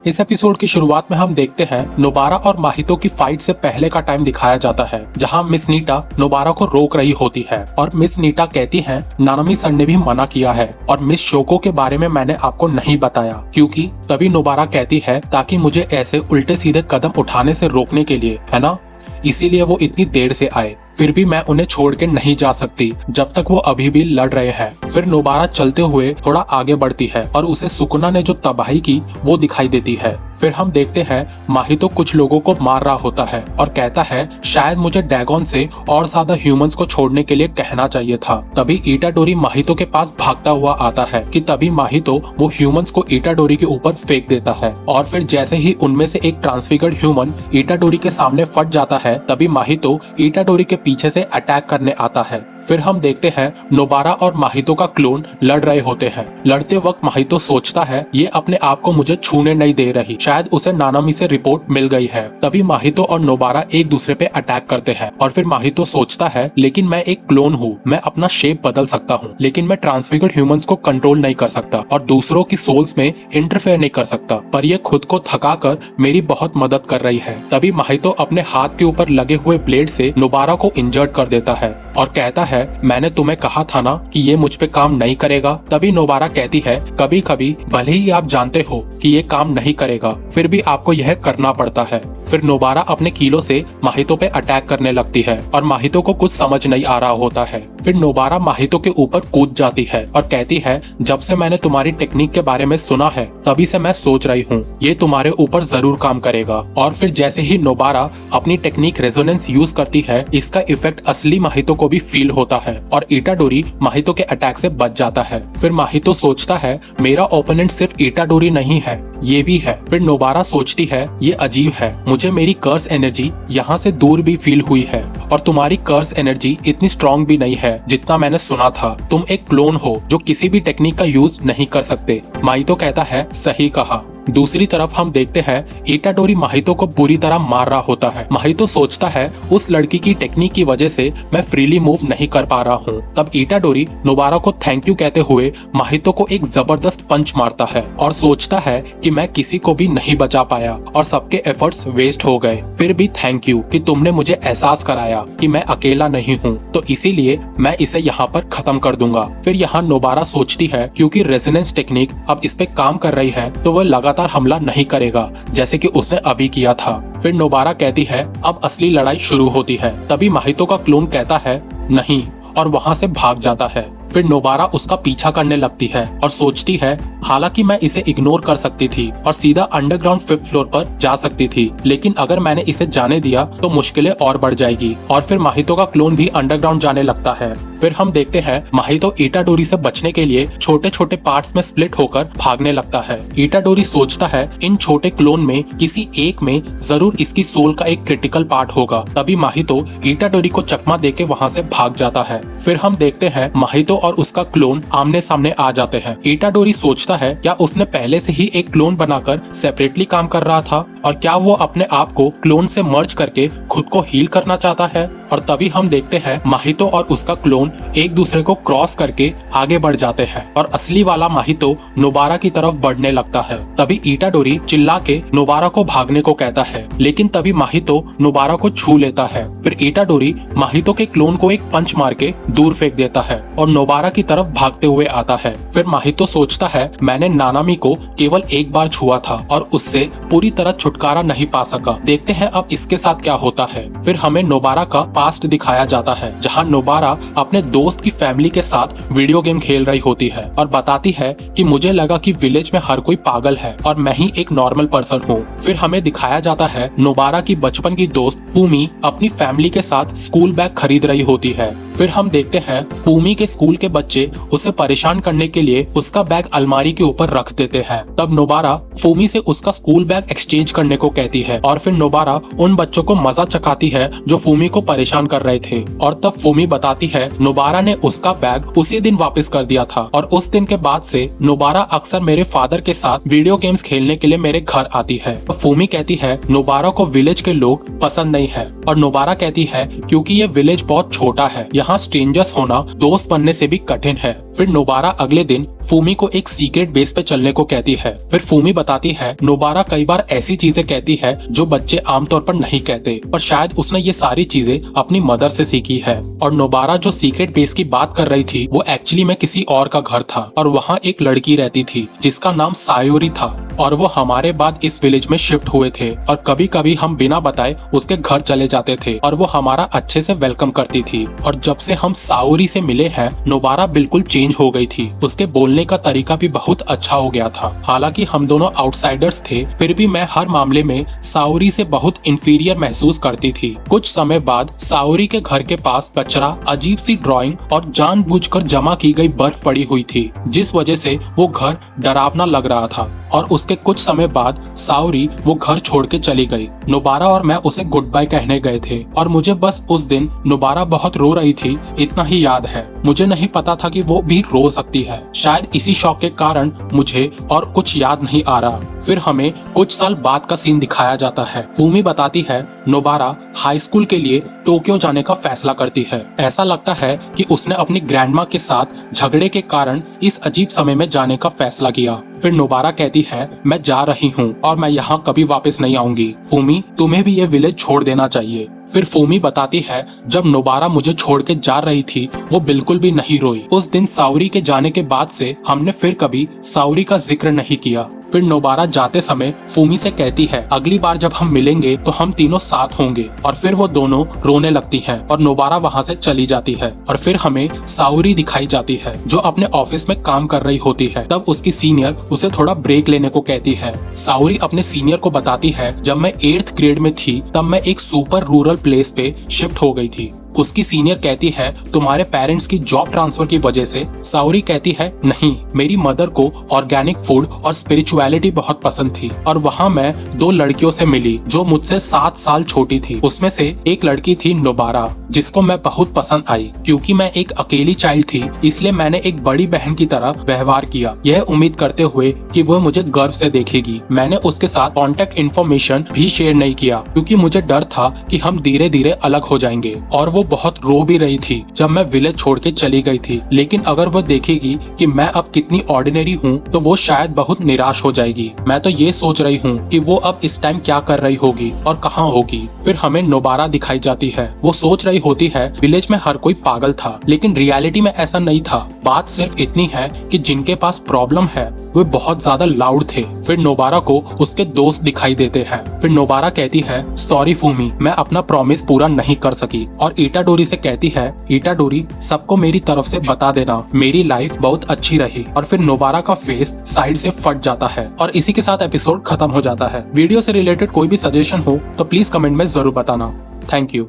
इस एपिसोड की शुरुआत में हम देखते हैं नोबारा और माहितो की फाइट से पहले का टाइम दिखाया जाता है, जहां मिस नीटा नोबारा को रोक रही होती है और मिस नीटा कहती हैं नानामी सन ने भी मना किया है और मिस शोको के बारे में मैंने आपको नहीं बताया क्योंकि तभी नोबारा कहती है ताकि मुझे ऐसे उल्टे सीधे कदम उठाने से रोकने के लिए, है ना, इसीलिए वो इतनी देर से आए। फिर भी मैं उन्हें छोड़ के नहीं जा सकती जब तक वो अभी भी लड़ रहे हैं। फिर नोबारा चलते हुए थोड़ा आगे बढ़ती है और उसे सुकुना ने जो तबाही की वो दिखाई देती है। फिर हम देखते हैं माहितो कुछ लोगों को मार रहा होता है और कहता है शायद मुझे डैगोन से और ज्यादा ह्यूमंस को छोड़ने के लिए कहना चाहिए था। तभी इटाडोरी माहितो के पास भागता हुआ आता है कि तभी माहितो वो ह्यूमंस को इटाडोरी के ऊपर फेंक देता है और फिर जैसे ही उनमें से एक ट्रांसफिगर्ड ह्यूमन इटाडोरी के सामने फट जाता है तभी माहितो इटाडोरी के पीछे से अटैक करने आता है। फिर हम देखते हैं नोबारा और माहितो का क्लोन लड़ रहे होते हैं। लड़ते वक्त माहितो सोचता है ये अपने आप को मुझे छूने नहीं दे रही, शायद उसे नानामी से रिपोर्ट मिल गई है। तभी माहितो और नोबारा एक दूसरे पे अटैक करते हैं और फिर माहितो सोचता है लेकिन मैं एक क्लोन हूँ, मैं अपना शेप बदल सकता हूँ लेकिन मैं ट्रांसफिगर्ड ह्यूमंस को कंट्रोल नहीं कर सकता और दूसरों की सोल्स में इंटरफेयर नहीं कर सकता, पर ये खुद को थका कर मेरी बहुत मदद कर रही है। तभी माहितो अपने हाथ के ऊपर लगे हुए ब्लेड से नोबारा को इंजर्ड कर देता है और कहता है मैंने तुम्हें कहा था ना कि ये मुझ पे काम नहीं करेगा। तभी नोबारा कहती है कभी कभी भले ही आप जानते हो कि ये काम नहीं करेगा फिर भी आपको यह करना पड़ता है। फिर नोबारा अपने कीलों से माहितो पे अटैक करने लगती है और माहितो को कुछ समझ नहीं आ रहा होता है। फिर नोबारा माहितो के ऊपर कूद जाती है और कहती है जब से मैंने तुम्हारी टेक्निक के बारे में सुना है तभी से मैं सोच रही हूँ ये तुम्हारे ऊपर जरूर काम करेगा। और फिर जैसे ही नोबारा अपनी टेक्निक रेजोनेंस यूज करती है इसका इफेक्ट असली माहितो को भी फील होता है और इटाडोरी माहितो के अटैक से बच जाता है। फिर माहितो सोचता है मेरा ओपोनेंट सिर्फ इटाडोरी नहीं है, ये भी है। फिर नोबारा सोचती है ये अजीब है, मुझे मेरी कर्स एनर्जी यहाँ से दूर भी फील हुई है और तुम्हारी कर्स एनर्जी इतनी स्ट्रॉन्ग भी नहीं है जितना मैंने सुना था। तुम एक क्लोन हो जो किसी भी टेक्निक का यूज नहीं कर सकते। माहितो कहता है सही कहा। दूसरी तरफ हम देखते हैं इटाडोरी माहितो को बुरी तरह मार रहा होता है। माहितो सोचता है उस लड़की की टेक्निक की वजह से मैं फ्रीली मूव नहीं कर पा रहा हूँ। तब इटाडोरी नोबारा को थैंक यू कहते हुए माहितो को एक जबरदस्त पंच मारता है और सोचता है कि मैं किसी को भी नहीं बचा पाया और सबके एफर्ट्स वेस्ट हो गए, फिर भी थैंक यू कि तुमने मुझे एहसास कराया कि मैं अकेला नहीं हूँ, तो इसीलिए मैं इसे यहाँ पर खत्म कर दूंगा। फिर यहाँ नोबारा सोचती है क्योंकि रेजोनेंस टेक्निक अब इस पे काम कर रही है तो वह लगातार हमला नहीं करेगा जैसे कि उसने अभी किया था। फिर नोबारा कहती है अब असली लड़ाई शुरू होती है। तभी माहितो का क्लोन कहता है नहीं और वहाँ से भाग जाता है। फिर नोबारा उसका पीछा करने लगती है और सोचती है हालांकि मैं इसे इग्नोर कर सकती थी और सीधा अंडरग्राउंड 5th फ्लोर पर जा सकती थी, लेकिन अगर मैंने इसे जाने दिया तो मुश्किलें और बढ़ जाएगी। और फिर माहितो का क्लोन भी अंडरग्राउंड जाने लगता है। फिर हम देखते हैं माहितो इटाडोरी से बचने के लिए छोटे छोटे पार्ट्स में स्प्लिट होकर भागने लगता है। इटाडोरी सोचता है इन छोटे क्लोन में किसी एक में जरूर इसकी सोल का एक क्रिटिकल पार्ट होगा। तभी माहितो इटाडोरी को चकमा देके वहाँ से भाग जाता है। फिर हम देखते हैं माहितो और उसका क्लोन आमने सामने आ जाते हैं। इटाडोरी सोचता है क्या उसने पहले से ही एक क्लोन बनाकर सेपरेटली काम कर रहा था और क्या वो अपने आप को क्लोन से मर्ज करके खुद को हील करना चाहता है। और तभी हम देखते हैं माहितो और उसका क्लोन एक दूसरे को क्रॉस करके आगे बढ़ जाते हैं और असली वाला माहितो नोबारा की तरफ बढ़ने लगता है। तभी इटाडोरी चिल्ला के नोबारा को भागने को कहता है, लेकिन तभी माहितो नोबारा को छू लेता है। फिर इटाडोरी माहितो के क्लोन को एक पंच मार के दूर फेंक देता है और नोबारा की तरफ भागते हुए आता है। फिर माहितो सोचता है मैंने नानामी को केवल एक बार छुआ था और उससे पूरी तरह छुटकारा नहीं पा सका, देखते हैं अब इसके साथ क्या होता है। फिर हमें नोबारा का पास्ट दिखाया जाता है जहां नोबारा अपने दोस्त की फैमिली के साथ वीडियो गेम खेल रही होती है और बताती है कि मुझे लगा कि विलेज में हर कोई पागल है और मैं ही एक नॉर्मल पर्सन हूँ। फिर हमें दिखाया जाता है नोबारा की बचपन की दोस्त फूमी अपनी फैमिली के साथ स्कूल बैग खरीद रही होती है। फिर हम देखते हैं फूमी के स्कूल के बच्चे उसे परेशान करने के लिए उसका बैग अलमारी के ऊपर रख देते हैं। तब नोबारा फूमी से उसका स्कूल बैग एक्सचेंज करने को कहती है और फिर नोबारा उन बच्चों को मजा चखाती है जो फूमी को परेशान कर रहे थे। और तब फूमी बताती है नोबारा ने उसका बैग उसी दिन वापस कर दिया था और उस दिन के बाद से नोबारा अक्सर मेरे फादर के साथ वीडियो गेम्स खेलने के लिए मेरे घर आती है। तो फूमी कहती है नोबारा को विलेज के लोग पसंद नहीं है और नोबारा कहती है क्योंकि ये विलेज बहुत छोटा है, यहाँ स्ट्रेंजर्स होना दोस्त बनने से भी कठिन है। फिर नोबारा अगले दिन फूमी को एक सीक्रेट बेस पे चलने को कहती है। फिर फूमी बताती है नोबारा कई बार ऐसी चीजें कहती है जो बच्चे आमतौर पर नहीं कहते, पर शायद उसने ये सारी चीजें अपनी मदर से सीखी है। और नोबारा जो सीक्रेट बेस की बात कर रही थी वो एक्चुअली में किसी और का घर था और वहाँ एक लड़की रहती थी जिसका नाम सायोरी था और वो हमारे बाद इस विलेज में शिफ्ट हुए थे और कभी कभी हम बिना बताए उसके घर चले जाते थे और वो हमारा अच्छे से वेलकम करती थी। और जब से हम साओरी से मिले हैं नोबारा बिल्कुल चेंज हो गई थी, उसके बोलने का तरीका भी बहुत अच्छा हो गया था। हालांकि हम दोनों आउटसाइडर्स थे फिर भी मैं हर मामले में साओरी से बहुत इंफीरियर महसूस करती थी। कुछ समय बाद साओरी के घर के पास कचरा, अजीब सी ड्राइंग और जानबूझकर जमा की गई बर्फ पड़ी हुई थी जिस वजह से वो घर डरावना लग रहा था। और उसके कुछ समय बाद साओरी वो घर छोड़ के चली गई। नोबारा और मैं उसे गुड बाय कहने गए थे और मुझे बस उस दिन नोबारा बहुत रो रही थी इतना ही याद है। मुझे नहीं पता था कि वो भी रो सकती है, शायद इसी शौक के कारण मुझे और कुछ याद नहीं आ रहा। फिर हमें कुछ साल बाद का सीन दिखाया जाता है। फूमी बताती है नोबारा हाई स्कूल के लिए टोक्यो जाने का फैसला करती है। ऐसा लगता है कि उसने अपनी ग्रैंडमा के साथ झगड़े के कारण इस अजीब समय में जाने का फैसला किया। फिर नोबारा कहती है मैं जा रही हूँ और मैं यहाँ कभी वापस नहीं आऊंगी। फूमी तुम्हें भी ये विलेज छोड़ देना चाहिए। फिर फूमी बताती है जब नोबारा मुझे छोड़ के जा रही थी वो बिल्कुल भी नहीं रोई। उस दिन साओरी के जाने के बाद से हमने फिर कभी साओरी का जिक्र नहीं किया। फिर नोबारा जाते समय फूमी से कहती है अगली बार जब हम मिलेंगे तो हम तीनों साथ होंगे और फिर वो दोनों रोने लगती हैं और नोबारा वहाँ से चली जाती है। और फिर हमें साओरी दिखाई जाती है जो अपने ऑफिस में काम कर रही होती है। तब उसकी सीनियर उसे थोड़ा ब्रेक लेने को कहती है। साओरी अपने सीनियर को बताती है जब मैं 8th ग्रेड में थी तब मैं एक सुपर रूरल प्लेस पे शिफ्ट हो गई थी। उसकी सीनियर कहती है तुम्हारे पेरेंट्स की जॉब ट्रांसफर की वजह से। साओरी कहती है नहीं, मेरी मदर को ऑर्गेनिक फूड और स्पिरिचुअलिटी बहुत पसंद थी और वहाँ मैं 2 लड़कियों से मिली जो मुझसे 7 साल छोटी थी। उसमें से एक लड़की थी नोबारा जिसको मैं बहुत पसंद आई। क्योंकि मैं एक अकेली चाइल्ड थी इसलिए मैंने एक बड़ी बहन की तरह व्यवहार किया, यह उम्मीद करते हुए कि वो मुझे गर्व से देखेगी। मैंने उसके साथ कॉन्टेक्ट इन्फॉर्मेशन भी शेयर नहीं किया क्योंकि मुझे डर था कि हम धीरे धीरे अलग हो जाएंगे। और वो बहुत रो भी रही थी जब मैं विलेज छोड़ के चली गई थी। लेकिन अगर वो देखेगी कि मैं अब कितनी ऑर्डिनरी हूँ तो वो शायद बहुत निराश हो जाएगी। मैं तो ये सोच रही हूँ कि वो अब इस टाइम क्या कर रही होगी और कहाँ होगी। फिर हमें नोबारा दिखाई जाती है। वो सोच रही होती है विलेज में हर कोई पागल था, लेकिन रियलिटी में ऐसा नहीं था। बात सिर्फ इतनी है कि जिनके पास प्रॉब्लम है वे बहुत ज्यादा लाउड थे। फिर नोबारा को उसके दोस्त दिखाई देते हैं। फिर नोबारा कहती है सॉरी फूमी, मैं अपना प्रॉमिस पूरा नहीं कर सकी। और इटाडोरी से कहती है इटाडोरी सबको मेरी तरफ से बता देना मेरी लाइफ बहुत अच्छी रही। और फिर नोबारा का फेस साइड से फट जाता है और इसी के साथ एपिसोड खत्म हो जाता है। वीडियो से रिलेटेड कोई भी सजेशन हो तो प्लीज कमेंट में जरूर बताना। Thank you.